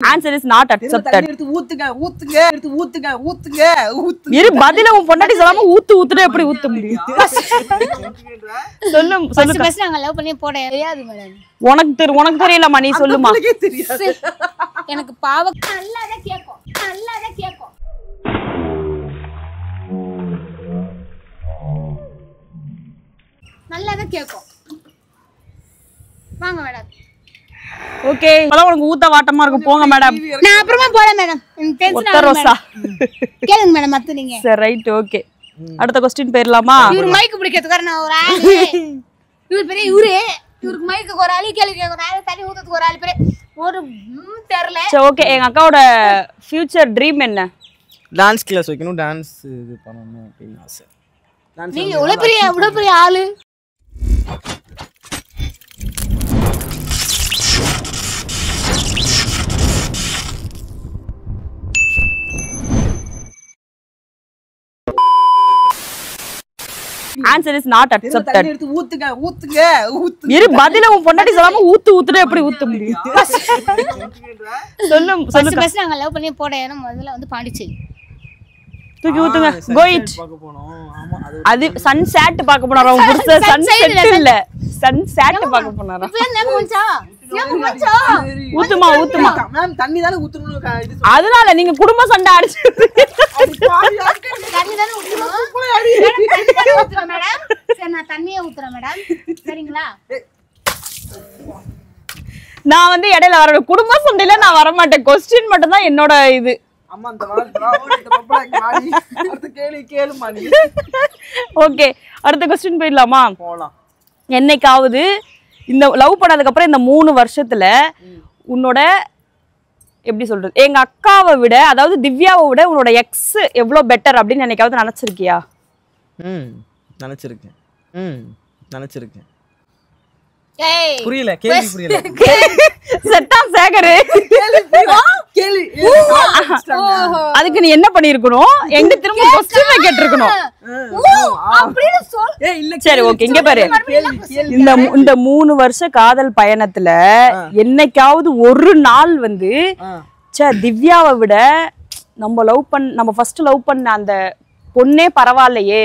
Answer is not accepted. இரு பதில உன் பொண்டாட்டி சொல்லாம ஊத்துனா எப்படி ஊத்த முடியும்? சொல்லு சொல்லு. ஃபர்ஸ்ட் நாங்க லவ் பண்ணி போட தெரியாது மேடம். உனக்கு தெரியலமா, நீ சொல்லுமா. எனக்கு பாவம் நல்லாதான் கேக்கும். நல்லாதான் கேக்கும். வாங்க மேடம். ஓகே, அதான் உனக்கு ஊத்த வாட்டமா இருக்கும். போங்க மேடம். நான் அப்புறமா போறேன் மேடம். எனக்கு டென்ஷன் ஆகுது. கேளுங்க மேடம் மத்த நீங்க. சரி ரைட் ஓகே. அடுத்த क्वेश्चन போயிரலாமா? இவர் மைக் பிடிக்கிறதுக்கு நான் ஒரு ஆளு. இவர் பெரிய இவருக்கு மைக்கு ஒரு ஆளு, கேள்வி கேக்குற ஆளு, தண்ணி ஊத்துறதுக்கு ஒரு ஆளு பெரிய ஒரு தெரியல. சரி ஓகே, எங்க அக்காவோட ஃபியூச்சர் ட்ரீம் என்ன? டான்ஸ் கிளாஸ் வைக்கணும், டான்ஸ் இது பண்ணனும் அப்படினு ஆசை. நீங்க இவ்வளவு பெரிய ஆளு. Answer is not accepted. இரு பதில உன் பொண்டாட்டி சொல்லாம ஊத்துனா எப்படி ஊத்த முடியும்? சொல்லு சொல்லு. ஃபர்ஸ்ட் நாங்க லவ் பண்ணி போட இடம் முதல்ல வந்து பாண்டிச்சேரி. தூக்கி ஊத்துங்க. go it. அது சன்செட் பார்க்க போறாரு. அவன் புருஷ சன்செட் இல்ல, சன்செட் பார்க்க போறாரு. இப்ப என்ன மச்சா? ஊத்துமா மேம் தண்ணி தான ஊத்துறணும். அதனால நீங்க குடும்ப சண்டை அடிச்சு தண்ணி தான ஊத்துறோம் மேடம். சரி நான் தண்ணியே ஊத்துறேன் மேடம். சரிங்களா? நான் வந்து இடையில வர குடும்ப சண்டையில நான் வர மாட்டேன். क्वेश्चन மட்டும் தான் என்னோட இது. அம்மா அந்த பப்பளை அடுத்த கேளுமா நீ. ஓகே, அடுத்த क्वेश्चन போயிடலாமா? போலாம். என்னைக்காவது இந்த லவ் பண்ணதுக்கு அப்புறம் இந்த 3 வருஷத்துல உன்னோட எப்படி சொல்றது, எங்க அக்காவை விட, அதாவது திவ்யாவை விட உன்னோட எக்ஸ் எவ்வளவு பெட்டர் அப்படின்னு என்னைக்காவது நினைச்சிருக்கியா? நினைச்சிருக்கேன். ஏய் புரியல, கேள்வி புரியல. செட்டா சேகரு கேள்வி அதுக்கு நீ என்ன பண்ணிருக்கணும்? எங்க திரும்ப क्वेश्चन கேட்டிருக்கணும். அப்படியே சொல். ஏய் இல்ல சரி ஓகே, இங்க பாரு. இந்த 3 வருஷ காதல் பயணத்துல என்னைக்காவது ஒரு நாள் வந்து திவ்யாவை விட நம்ம ஃபர்ஸ்ட் லவ் பண்ண அந்த பொண்ணே பரவாயில்லையே,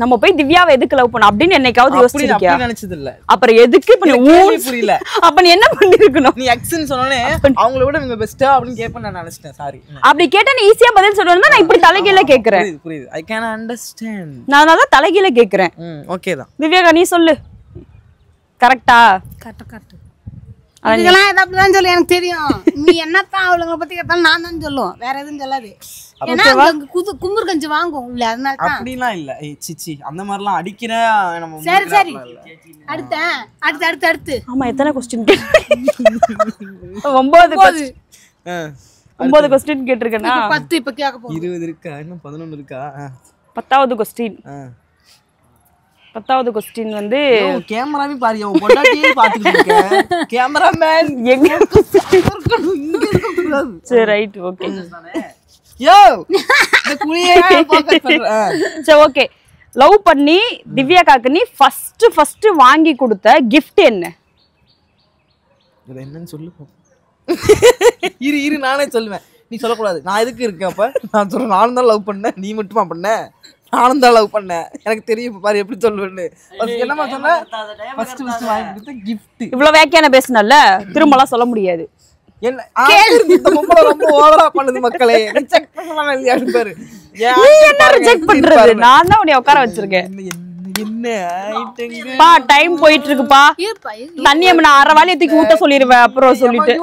நம்ம போய் திவ்யாவை எதுக்கு லவ் பண்ண அப்படின்னு என்னைக்காவது யோசிச்சிருக்கியா? நினைச்சது இல்ல. அப்புறம் எதுக்கு இப்ப நீ புரியல? அப்ப நீ என்ன பண்ணிருக்கணும்? நீ எக்ஸ்ன்னு சொன்னனே அவங்கள விட இவங்க பெஸ்டா அப்படின்னு கேப்ப நான் நினைச்சிட்டேன். சாரி. அப்படி கேட்டா நீ ஈஸியா பதில் சொல்றேன்னா நான் இப்படி தலைகீழ கேக்குறேன். புரியுது. I can understand. நான் அதான் தலைகீழ கேக்குறேன். ஓகே தான். திவ்யா நீ சொல்லு. கரெக்ட்டா? கரெக்ட். இதெல்லாம் இது அப்படிதான் சொல்லு, எனக்கு தெரியும். நீ என்னத்தான் அவளுங்களை பத்தி கேட்டாலும் நான் தான் சொல்லுவேன், வேற எதுவும் சொல்லாது. ஏன்னா கும்புர் கஞ்சி வாங்கும் இல்ல, அதனால தான். அப்படிலாம் இல்ல. சிச்சி அந்த மாதிரிலாம் அடிக்கிற நம்ம. சரி அடுத்து. ஆமா, எத்தனை क्वेश्चन கேட்ட? 9 क्वेश्चन கேட்டிருக்கேனா? 10 இப்ப கேட்க போறோம். 20 இருக்கா? இன்னும் 11 இருக்கா? 10வது क्वेश्चன் வந்து கேமராவே பாரியா, உன் பொண்டாட்டியே பாத்துட்டு இருக்க. கேமராமேன் எங்க இருக்கணும்? இங்க இருக்கணும். சரி ரைட் ஓகே. யோ இந்த குளியே ஃபோக்கஸ் பண்ற. சரி ஓகே, லவ் பண்ணி திவ்யாக்காக்கு நீ ஃபர்ஸ்ட் வாங்கி கொடுத்த gift என்ன? இது என்னன்னு சொல்லு. இரு நானே சொல்லுவேன், நீ சொல்லக்கூடாது. நான் எதுக்கு இருக்கேன் அப்ப? நான் சொல்றேன், நானும் தான் லவ் பண்ணேன். நீ மட்டுமா பண்ண? நானும் தான் லவ் பண்ணேன். எனக்கு தெரியும் பாரு எப்படி சொல்லுவேன்னு. என்னமா சொன்ன? ஃபர்ஸ்ட் வாங்கி கொடுத்த gift. இவ்வளவு வேக்கியான பேசணும்ல, திரும்பலாம் சொல்ல முடியாது. என்ன இந்த பொம்பளை ரொம்ப ஓவரா பண்ணுது மக்களே. ரிஜெக்ட் பண்ணலாம் இல்லையா பாரு. நீ என்ன ரிஜெக்ட் பண்றது? நான் தான் உன்னை உட்கார வச்சிருக்கேன். என்ன ஆயிட்டங்க பா, டைம் போயிட்டு இருக்குப்பா. தண்ணி நான் அரை வாளியை தூக்கி ஊத்த சொல்லிடுவேன் அப்புறம் சொல்லிட்டு.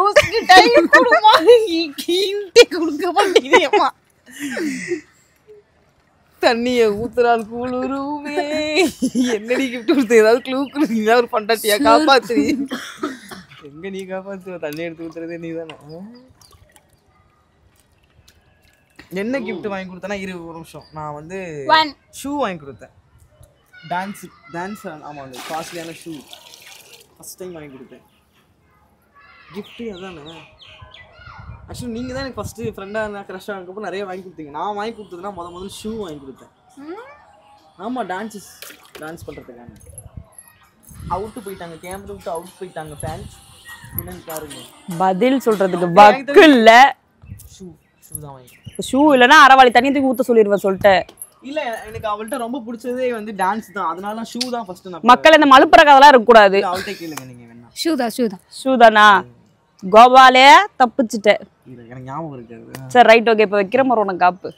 டைம் கொடுமா, கீண்டி கொடுக்க மாட்டேங்குதேம்மா. தண்ணிய ஊத்துறால் குளிருமே. என்னடி கிஃப்ட் கொடுத்து ஏதாவது க்ளூ கொடுத்தீங்க? ஒரு பண்டாட்டியா காப்பாத்து. எங்க நீ காப்பாத்து? தண்ணி எடுத்து ஊத்துறதே நீ தானே. என்ன கிஃப்ட் வாங்கி கொடுத்தனா? ஒரு நிமிஷம். நான் வந்து ஷூ வாங்கி கொடுத்தேன். டான்ஸ் ஆமா, அந்த காஸ்ட்லியான ஷூ ஃபர்ஸ்ட் டைம் வாங்கி கொடுத்தேன். கிஃப்ட் அதானே. ஆக்சுவலி நீங்கள் தான் எனக்கு ஃபஸ்ட்டு ஃப்ரெண்டாக இருந்தால் க்ரஷ்ஷாக இருக்கப்போ நிறைய வாங்கி கொடுத்தீங்க. நான் வாங்கி கொடுத்ததுன்னா முதல்ல ஷூ வாங்கி கொடுத்தேன். ஆமாம், டான்ஸ் பண்ணுறதுக்கான. அவுட்டு போயிட்டாங்க, கேமரா விட்டு அவுட் போயிட்டாங்க ஃபேன்ஸ். என்னன்னு பாருங்க. பதில் சொல்றதுக்கு வக்கு இல்ல. ஷூ தான் வாங்கிக்கிறேன். ஷூ இல்லைன்னா அரைவாளி தண்ணி தூக்கி ஊத்த சொல்லிடுவேன் சொல்லிட்டேன். இல்ல எனக்கு அவள்கிட்ட ரொம்ப பிடிச்சதே வந்து டான்ஸ் தான். அதனால ஷூ தான் ஃபர்ஸ்ட் நான். மக்கள் இந்த மலுப்புற கதெல்லாம் இருக்க கூடாது. அவள்கிட்ட கேளுங்க நீங்க வேணா. ஷூ தானா? கோபாலே தப்பிச்சிட்டேன். எனக்கு ஞாபகம் இருக்காது. சரி ரைட் ஓகே. இப்போ வைக்கிற மாதிரி உனக்கு காப்பு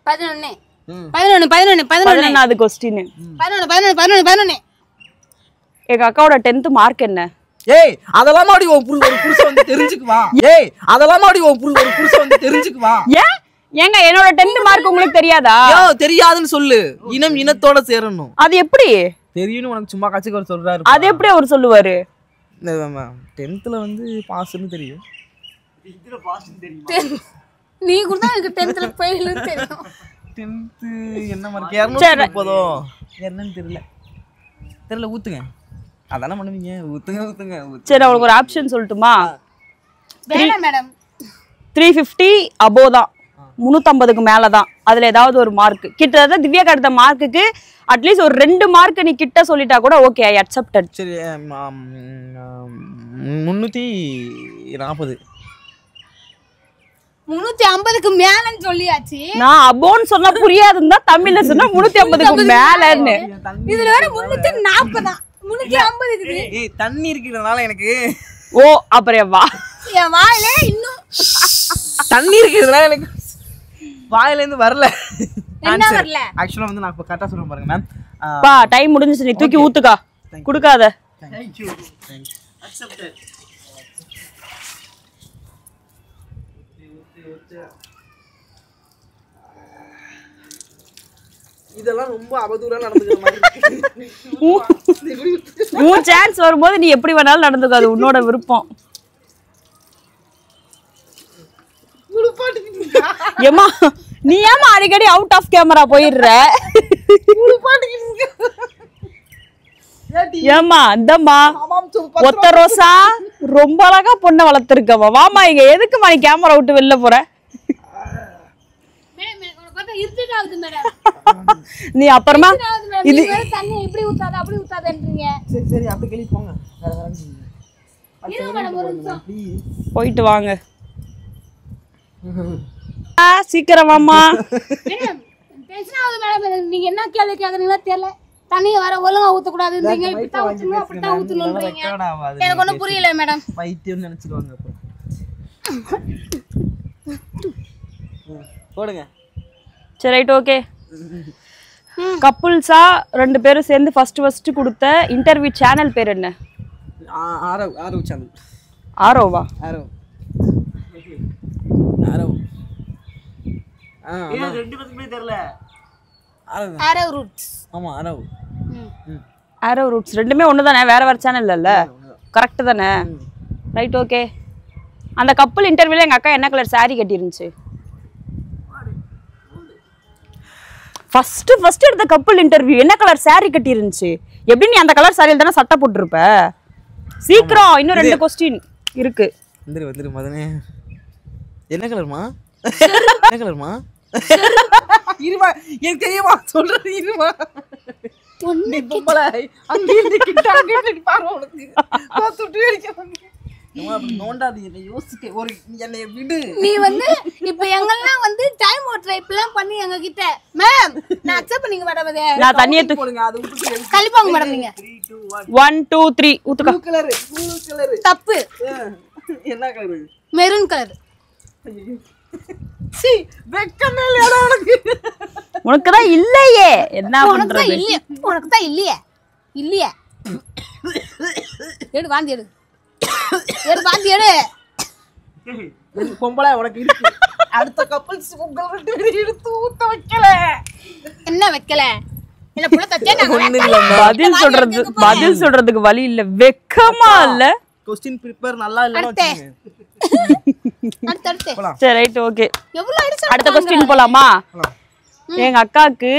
11 11 கொஸ்டின். 11 எங்க அக்காவோட 10th மார்க் என்ன? ஏய் அதெல்லாம் மாடி ஒரு புருஷன் வந்து தெரிஞ்சுக்குவா. ஏய் அதெல்லாம் மாடி ஒரு புருஷன் வந்து தெரிஞ்சுக்குவா. ஏங்க என்னோட 10th மார்க் உங்களுக்கு தெரியாதா? தெரியாதுன்னு சொல்லு. இனத்தோட சேரணும். அது எப்படி தெரியும்னு உனக்கு சும்மா கட்சிக்கு அவர் சொல்றாரு. அது எப்படி அவர் சொல்லுவாரு? 10th வந்து பாஸ்னு தெரியும். நீ கூட எனக்கு 10th ஃபெயில்னு தெரியும். 10th என்ன மார்க் 230 என்னன்னு தெரியல ஊத்துங்க. அதானே பண்ணுவீங்க. ஊத்துங்க. சரி அவளுக்கு ஒரு ஆப்ஷன் சொல்லட்டுமா? வேணாம் மேடம். 350 அபோவ் தான், 350க்கு மேல தான். அதுல ஏதாவது ஒரு மார்க் கிட்டத்தட்ட திவ்யா எடுத்த மார்க்குக்கு அட்லீஸ்ட் ஒரு 2 மார்க் நீ கிட்ட சொல்லிட்டா கூட ஓகே, ஐ அக்செப்டட். சரி 340 350க்கு மேலன்னு சொல்லியாச்சு. நான் அபோன்னு சொன்னா புரியாதுன்னு தான் தமிழ்ல சொன்னா 350க்கு மேலன்னு. இதுல வேற 340 350 இருக்குது. ஏய் தண்ணி இருக்குறதுனால எனக்கு ஓ அப்புறம் வா என் வாயில இன்னும் தண்ணி இருக்குறதுனால எனக்கு வாயில இருந்து வரல. என்ன வரல? ஆக்சுவலா வந்து நான் இப்ப கரெக்ட்டா சொல்றேன் பாருங்க மேம். பா டைம் முடிஞ்சிச்சு, நீ தூக்கி ஊத்துக்கா. குடுக்காத. Thank you. Accepted. இதெல்லாம் ரொம்ப அவதூறா நடந்துக்கிற மாதிரி இருக்கு. உன் சான்ஸ் வரும்போது நீ எப்படி வேணாலும் நடந்துக்கோ, அது உன்னோட விருப்பம். ஏமா நீ ஏமா அடிக்கடி அவுட் ஆஃப் கேமரா போயிடுற? ஏமா இந்தம்மா ஒத்த ரோசா ரொம்ப அழகா பொண்ணை வளர்த்துருக்கவா. வாமா இங்க எதுக்குமா நீ கேமரா விட்டு வெளில போற? நீ அப்புறமா இது தண்ணி இப்படி ஊத்தாத அப்படி ஊத்தாதன்றீங்க. சரி அப்ப கேளி போங்க. போயிட்டு வாங்க. சீக்கிரம் வாமா. டென்ஷன் ஆகுது மேடம். நீங்க என்ன கேள்வி கேக்குறீங்களோ தெரியல. தண்ணி வர ஒழுங்கா ஊத்த கூடாதுன்றீங்க, இப்படி ஊத்தணும் அப்படி ஊத்தணும்ன்றீங்க. எனக்கு ஒண்ணும் புரியல மேடம். பைத்தியம் நினைச்சிடுவாங்க அப்புறம். போடுங்க. சரி ரைட் ஓகே. கப்புள்ஸா 2 பேரும் சேர்ந்து ஃபர்ஸ்ட் கொடுத்த இன்டர்வியூ சேனல் பேர் என்ன? ஆரவ் சேனல். ஆரோவா? ஆரவ். இது ரெண்டு பேருக்குமே தெரியல. ஆரவ் ரூட்ஸ். ஆமா ஆரவ். ஆரவ் ரூட்ஸ் ரெண்டுமே ஒன்று தானே, வேற வேற சேனல் இல்ல? கரெக்ட் தானே? Right okay. அந்த கப்புள் இன்டர்வியூல எங்க அக்கா என்ன கலர் சாரி கட்டிருந்துச்சு? ஃபர்ஸ்ட் எடுத்த கப்புள் இன்டர்வியூ என்ன கலர் சாரி கட்டி இருந்துச்சு? எப்படி நீ அந்த கலர் சாரியில தானே சட்டை போட்டுருப்ப? சீக்கிரம் இன்னும் 2 கொஸ்டின் இருக்கு. வந்துரு மதனே. என்ன கலர்மா? என்ன கலர்மா? இருமா எனக்கு தெரியுமா சொல்றது. இருமா ஒண்ணு பொம்பளை அங்க இருந்து கிட்ட அங்க இருந்து பாரு உனக்கு பாத்துட்டு இருக்கேன். அப்படி நோண்டாது என்ன யோசிக்க ஒரு என்னைய விடு. நீ வந்து இப்ப எங்கெல்லாம் வந்து டைம் ஓவர் ட்ரைப்லாம் பண்ணி எங்க கிட்ட மேம் நான் அக்செப்ட் பண்ணிங்க மேடம். அதே நான் தண்ணியை போடுங்க. அது விட்டு கலிப்பாங்க மேடம். நீங்க 1 2 3 ஊத்துக்கா. ப்ளூ கலர் தப்பு. என்ன கலர்? Maroon colour. சி வெக்கமே இல்லடா உனக்கு. உனக்கு தான் இல்லையே என்ன பண்றது? உனக்கு தான் இல்லையே. எடு வாந்தி எடு. பொம்பளை உனக்கு இருக்கு. அடுத்த கப்பல்ஸ் உங்களை ரெண்டு பேரும் எடுத்து ஊத்த வைக்கல. என்ன வைக்கல? என்ன புள்ள தச்சே பதில் சொல்றதுக்கு வழி இல்ல. வெக்கமா இல்ல? क्वेश्चन ப்ரிப்பேர் நல்லா இல்லன்னு அடுத்து சரி ரைட் ஓகே. எவ்வளவு அடிச்சா அடுத்த क्वेश्चन போலாமா? எங்க அக்காக்கு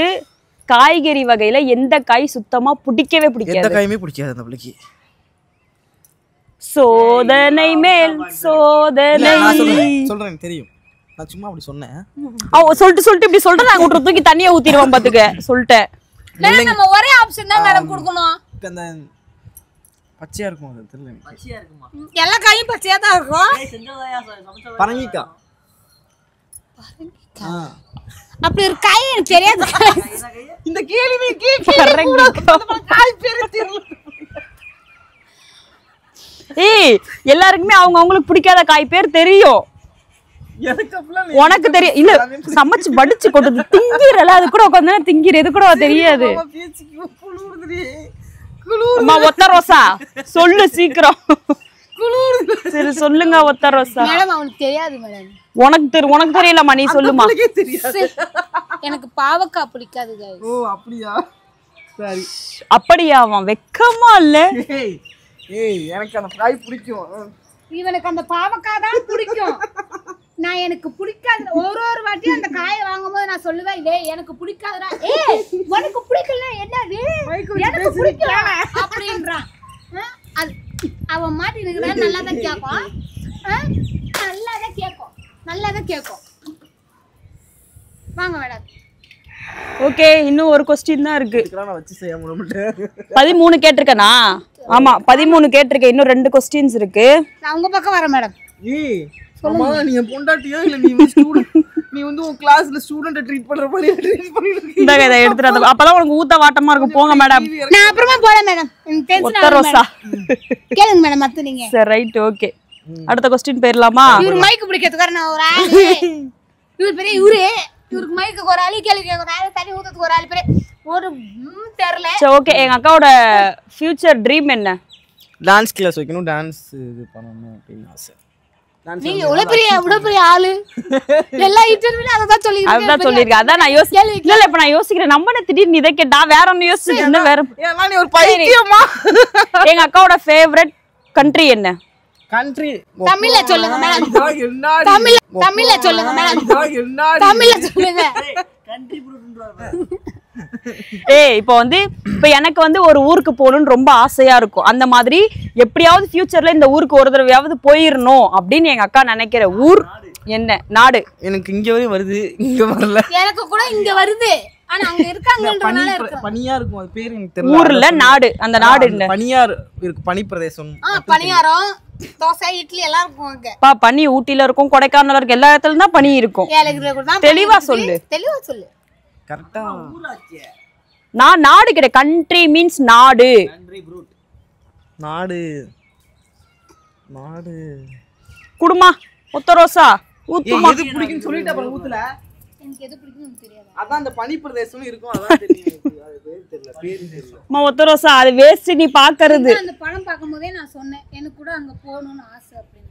காய்கறி வகையில எந்த காய் சுத்தமா பிடிக்கவே பிடிக்காது? எந்த காயுமே பிடிக்காது அந்த பிள்ளைக்கு. சோதனை மேல் சோதனை. சொல்றேன் தெரியும். நான் சும்மா அப்படி சொன்னேன். சொல்லிட்டு இப்படி சொல்ற நான் ஊற்ற தூக்கி தண்ணியை ஊத்திடுவான் பாத்துக்க சொல்லிட்டேன். நம்ம ஒரே ஆப்ஷன் தான் மேடம் கொடுக்கணும். அந்த பச்சையா இருக்கும் அது தெரியல எனக்கு. பச்சையா இருக்குமா? எல்லா காயும் பச்சையா தான் இருக்கும். செஞ்சதாயா சமைச்ச பரங்கிக்காய். அப்படி ஒரு காய் எனக்கு தெரியாது. இந்த கேள்வி காய் பேரு தெரியல. ஏய் எல்லாருக்குமே அவங்க அவங்களுக்கு பிடிக்காத காய் பேர் தெரியும். எனக்கு அப்படிலாம் உனக்கு தெரியும் இல்ல சமைச்சு படிச்சு கொட்டது திங்கிறல அது கூட உட்காந்து திங்கிற இது கூட தெரியாது. அம்மா ஒத்த ரோசா சொல்லு சீக்கிரம். சரி சொல்லுங்க ஒத்த ரோசா. மேடம் அவனுக்கு தெரியாது மேடம். உனக்கு தெரியலம்மா நீ சொல்லுமா. எனக்கு பாவக்காய் பிடிக்காது guys. ஓ அப்படியா சரி. அப்படியா அவன் வெக்கமா இல்ல. ஏய் எனக்கு அந்த காய் பிடிக்கும். இவனுக்கு அந்த பாவக்காய் தான் பிடிக்கும். நான் எனக்கு பிடிக்காது ஒரு வாட்டியும் அந்த காயை வாங்கும்போது நான் சொல்லுவேன் இதே எனக்கு பிடிக்காதுடா. ஏய் உனக்கு பிடிக்கல என்னது எனக்கு பிடிக்கல அப்படின்றான். அது அவன் மாட்டி நிக்கிறா நல்லா தான் கேட்கும். நல்லா தான் கேட்கும். வாங்க மேடம். ஓகே இன்னும் ஒரு क्वेश्चन தான் இருக்கு. நான் வச்சு செய்ய முடியல. 13 கேட்டிருக்கேனா? ஆமா 13 கேட்டிருக்கேன். இன்னும் 2 क्वेश्चंस இருக்கு. நான் உங்க பக்கம் வரேன் மேடம். ஏய் அம்மா நீ பொண்டாட்டியா இல்ல நீ ஸ்டூடண்ட் நீ வந்து உன் கிளாஸ்ல ஸ்டூடண்ட ட்ரீட் பண்ற மாதிரி ட்ரீட் பண்ணிட்டு இருக்க. இந்த இத எடுத்துட்டு அப்பதான் உனக்கு ஊத்த வாட்டமா இருக்கும். போங்க மேடம். நான் அப்புறமா போறேன் மேடம். ஒத்த ரோசா கேளுங்க மேடம் மத்த நீங்க. சரி ரைட் ஓகே. அடுத்த क्वेश्चन போயிரலாமா? இவரு மைக் பிடிக்கிறதுக்கு நான் ஒரு ஆளு. இவரு பெரிய இவருக்கு மைக்கு ஒரு ஆளு கேளுங்க ஒரு ஆளு தண்ணி ஊத்துறதுக்கு ஒரு ஆளு பெரிய ஒரு தெரியல. சரி ஓகே எங்க அக்காவோட ஃபியூச்சர் ட்ரீம் என்ன? டான்ஸ் கிளாஸ் வைக்கணும் டான்ஸ் இது பண்ணனும் அப்படினு ஆசை. நீங்க இவ்வளவு பெரிய ஆளு எல்லா இன்டர்வியூல அதான் சொல்லிருக்கேன். அதான் நான் யோசிக்கிறேன். இல்ல இப்ப நான் யோசிக்கிறேன் நம்ம என்ன திடீர்னு இத கேட்டா வேற ஒன்னு யோசிச்சு என்ன வேற ஏன்னா நீ ஒரு பைத்தியமா. எங்க அக்காவோட ஃபேவரட் கண்ட்ரி என்ன? கண்ட்ரி தமிழ்ல சொல்லுங்க மேடம். என்னடி தமிழ்ல சொல்லுங்க மேடம். என்னடி தமிழ்ல சொல்லுங்க. கண்ட்ரி ப்ரூட்ன்றா. ஏய் இப்போ எனக்கு ஒரு ஊருக்கு போகணும்னு ரொம்ப ஆசையா இருக்கும். அந்த மாதிரி எப்படியாவது ஃபியூச்சர்ல இந்த ஊருக்கு ஒரு தடவையாவது போயிரணும் அப்படின்னு எங்க அக்கா நினைக்கிற ஊர் என்ன நாடு? எனக்கு இங்க வரை வருது இங்க வரல. எனக்கு கூட இங்க வருது ஆனா அங்க இருக்காங்கன்றனால இருக்கு. பனியா இருக்கும் அது பேர் எனக்கு தெரியல. ஊர்ல நாடு அந்த நாடு என்ன? பனியார் இருக்கு பனி பிரதேசம். பனியாரம் தோசை இட்லி எல்லாம் இருக்கும் அங்க. பா பனி ஊட்டில இருக்கும் கொடைக்கானல்ல இருக்கு எல்லா இடத்துலயும் தான் பனி இருக்கும். ஏலகிரில கூட தான். தெளிவா சொல்லு. கரெக்ட்டா ஊராட்சியே. நான் நாடு கிடையாது. கண்ட்ரி மீன்ஸ் நாடு. கண்ட்ரி ப்ரூட். நாடு குடுமா ஒத்த ரோசா ஊத்துமா. எது பிடிக்கும்னு சொல்லிட்ட அப்புறம் ஊத்தல. எனக்கு எது பிடிக்கும்னு தெரியாது. அதான் அந்த பனி பிரதேசம் இருக்கும் அதான் தெரியும் எனக்கு. அது பேர் தெரியல பேர் தெரியல. அம்மா ஒத்த ரோசா அது வேஸ்ட் நீ பாக்குறது. அந்த படம் பாக்கும்போதே நான் சொன்னேன் எனக்கு கூட அங்க போகணும்னு ஆசை அப்படின்னு.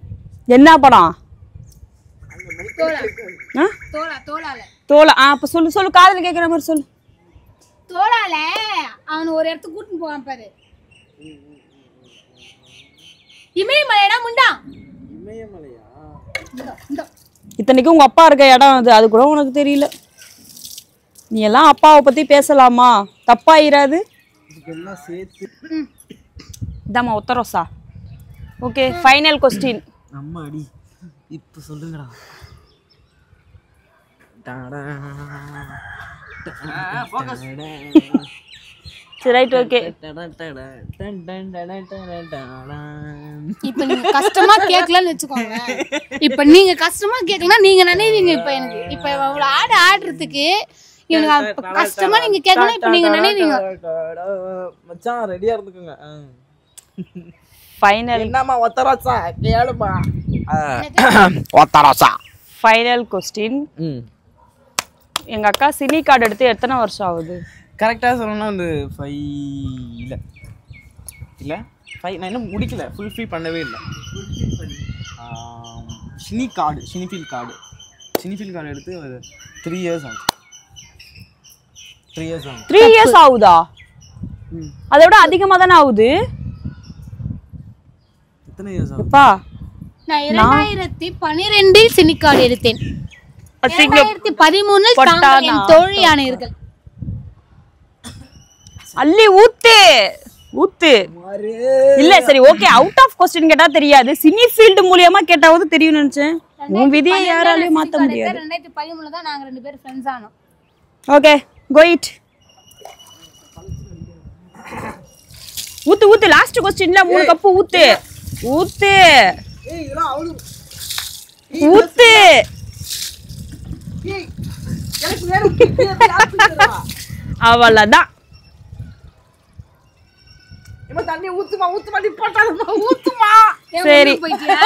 என்ன படம்? தோளால தோளா அப்ப சொல்லு காதுல கேக்குற மாதிரி சொல்லு. தோளால அவன் ஒரு இடத்துக்கு கூட்டிட்டு போவான் பாரு. இமயமலைடா முண்டா. இமயமலையா? இத்தனைக்கும் உங்க அப்பா இருக்க இடம் அது கூட உனக்கு தெரியல. நீ எல்லாம் அப்பாவை பத்தி பேசலாமா? தப்பாயிராது. இதெல்லாம் சேர்த்து இதாம்மா ஒத்த ரோசா. Okay final question. அம்மா அடி இப்ப சொல்லுங்கடா. சரி ரைட் ஓகே. இப்ப நீங்க கஷ்டமா கேட்கலன்னு வெச்சுக்கோங்க. இப்ப நீங்க கஷ்டமா கேட்கலனா நீங்க நினைவீங்க இப்ப எனக்கு இப்ப அவ்வளவு ஆடுறதுக்கு இவங்க கஷ்டமா நீங்க கேட்கலாம். இப்ப நீங்க நினைவீங்க. மச்சான் ரெடியா இருந்துக்குங்க. ஃபைனல் என்னம்மா ஒத்தரோசா கேளுமா. ஒத்தரோசா ஃபைனல் क्वेश्चन. எங்க அக்கா சினி கார்டு எடுத்து எத்தனை வருஷம் ஆகுது? கரெக்டா சொல்லணும்னா வந்து 5 இல்ல 5 நான் இன்னும் முடிக்கல ஃபுல்ஃபில் பண்ணவே இல்லை. சினிஃபீல் கார்டு எடுத்து 3 இயர்ஸ் ஆகுது. 3 இயர்ஸ் ஆகுதா? அதை விட அதிகமா தானே ஆகுது. எத்தனை இயர்ஸ் ஆகுது? அப்பா நான் 2012 சினி கார்டு எடுத்தேன். 2013 தாங்கள் என் தோழியானீர்கள். அள்ளி ஊத்து இல்ல சரி ஓகே அவுட் ஆஃப் क्वेश्चन கேட்டா தெரியாது. சினி ஃபீல்ட் மூலமா கேட்டாவது தெரியும் நினைச்சேன். உன் விதியை யாராலயும் மாத்த முடியாது. 2013 தான் நாங்க 2 பேரும் ஃப்ரெண்ட்ஸ் ஆனோம். Okay got it. ஊத்து ஊத்து லாஸ்ட் क्वेश्चनல 3 கப் ஊத்து ஊத்து ஏய் இதெல்லாம் அவளு ஊத்து ஏய் எனக்கு வேற அவ்வளவுதான் ஏமா தண்ணி ஊத்துமா நீ போட்டாலுமா ஊத்துமா சரி போயிட்டியா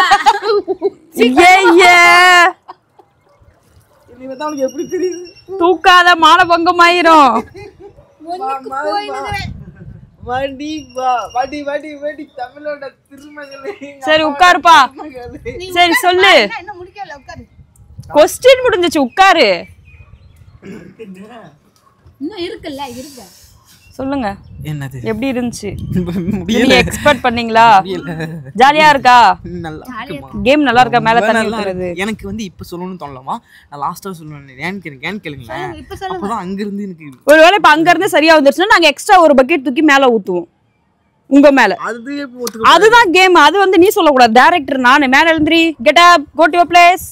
ஐயே நீ வந்து அவனுக்கு எப்படி தெரியுது தூக்காத மாலை பங்கமாயிரும் ஒண்ணுக்கு போயிடுறேன் வாடி தமிழோட திருமகளே சரி உட்காருப்பா சரி சொல்லு என்ன முடிக்கல உட்காரு கொஸ்டின் முடிஞ்சிச்சு உட்காரு இன்னும் இருக்குல்ல இருக்கு சொல்லுங்க என்னது எப்படி இருந்துச்சு முடியல நீங்க எக்ஸ்பெக்ட் பண்ணீங்களா ஜாலியா இருக்கா நல்லா இருக்குமா கேம் நல்லா இருக்கா மேல தண்ணி ஊத்துறது எனக்கு வந்து இப்ப சொல்லணும்னு தோணலாமா நான் லாஸ்டா சொல்லணும் ஏன் கேளுங்களேன் இப்ப சொல்லுங்க அப்பதான் அங்க இருந்து எனக்கு ஒருவேளை இப்ப அங்க இருந்து சரியா வந்துருச்சுன்னா நாங்க எக்ஸ்ட்ரா ஒரு பக்கெட் தூக்கி மேல ஊத்துவோம் உங்க மேல அது எப்படி ஒத்துக்க அதுதான் கேம் அது வந்து நீ சொல்லக்கூடாது டைரக்டர் நானு மேல எழுந்திரி get up go to your place